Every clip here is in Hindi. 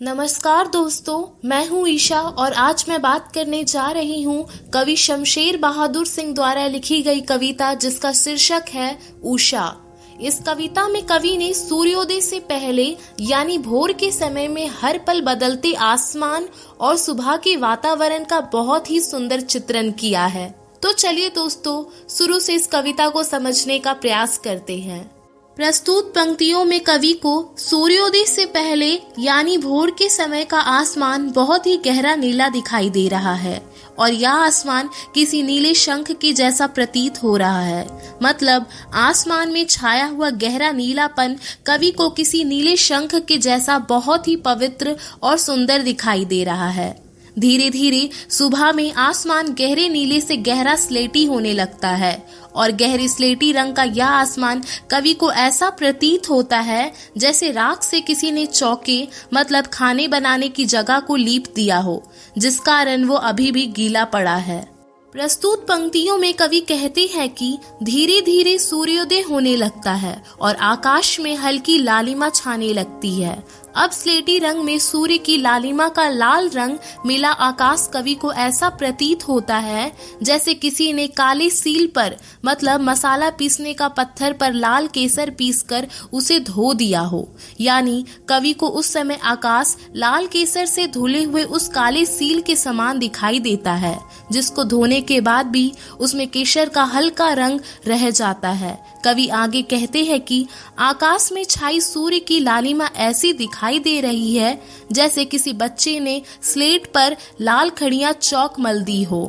नमस्कार दोस्तों, मैं हूं ईशा और आज मैं बात करने जा रही हूं कवि शमशेर बहादुर सिंह द्वारा लिखी गई कविता जिसका शीर्षक है उषा। इस कविता में कवि ने सूर्योदय से पहले यानी भोर के समय में हर पल बदलते आसमान और सुबह के वातावरण का बहुत ही सुंदर चित्रण किया है। तो चलिए दोस्तों, शुरू से इस कविता को समझने का प्रयास करते हैं। प्रस्तुत पंक्तियों में कवि को सूर्योदय से पहले यानी भोर के समय का आसमान बहुत ही गहरा नीला दिखाई दे रहा है और यह आसमान किसी नीले शंख के जैसा प्रतीत हो रहा है। मतलब आसमान में छाया हुआ गहरा नीलापन कवि को किसी नीले शंख के जैसा बहुत ही पवित्र और सुंदर दिखाई दे रहा है। धीरे धीरे सुबह में आसमान गहरे नीले से गहरा स्लेटी होने लगता है और गहरे स्लेटी रंग का यह आसमान कवि को ऐसा प्रतीत होता है जैसे राख से किसी ने चौके मतलब खाने बनाने की जगह को लीप दिया हो, जिस कारण वो अभी भी गीला पड़ा है। प्रस्तुत पंक्तियों में कवि कहते हैं कि धीरे धीरे सूर्योदय होने लगता है और आकाश में हल्की लालिमा छाने लगती है। अब स्लेटी रंग में सूर्य की लालिमा का लाल रंग मिला आकाश कवि को ऐसा प्रतीत होता है जैसे किसी ने काले सील पर मतलब मसाला पीसने का पत्थर पर लाल केसर पीसकर उसे धो दिया हो। यानी कवि को उस समय आकाश लाल केसर से धुले हुए उस काले सील के समान दिखाई देता है, जिसको धोने के बाद भी उसमें केसर का हल्का रंग रह जाता है। कवि आगे कहते हैं कि आकाश में छाई सूर्य की लालिमा ऐसी दिखाई दे रही है जैसे किसी बच्चे ने स्लेट पर लाल खड़ियां चौक मल दी हो।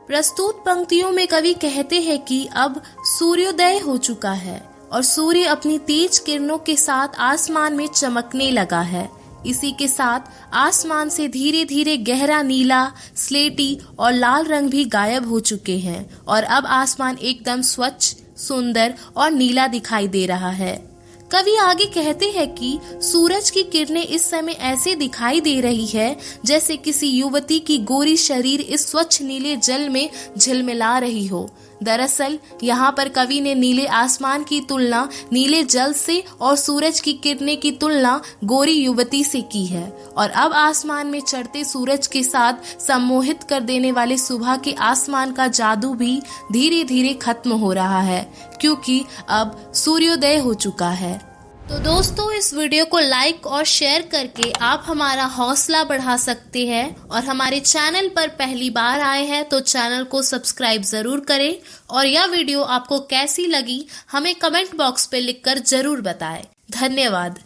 प्रस्तुत पंक्तियों में कवि कहते हैं कि अब सूर्योदय हो चुका है और सूर्य अपनी तेज किरणों के साथ आसमान में चमकने लगा है। इसी के साथ आसमान से धीरे धीरे गहरा नीला, स्लेटी और लाल रंग भी गायब हो चुके हैं और अब आसमान एकदम स्वच्छ, सुंदर और नीला दिखाई दे रहा है। कवि आगे कहते हैं कि सूरज की किरणें इस समय ऐसे दिखाई दे रही है जैसे किसी युवती की गोरी शरीर इस स्वच्छ नीले जल में झिलमिला रही हो। दरअसल यहाँ पर कवि ने नीले आसमान की तुलना नीले जल से और सूरज की किरणें की तुलना गोरी युवती से की है और अब आसमान में चढ़ते सूरज के साथ सम्मोहित कर देने वाले सुबह के आसमान का जादू भी धीरे धीरे खत्म हो रहा है, क्योंकि अब सूर्योदय हो चुका है। तो दोस्तों, इस वीडियो को लाइक और शेयर करके आप हमारा हौसला बढ़ा सकते हैं और हमारे चैनल पर पहली बार आए हैं तो चैनल को सब्सक्राइब जरूर करें और यह वीडियो आपको कैसी लगी हमें कमेंट बॉक्स पे लिखकर जरूर बताएं। धन्यवाद।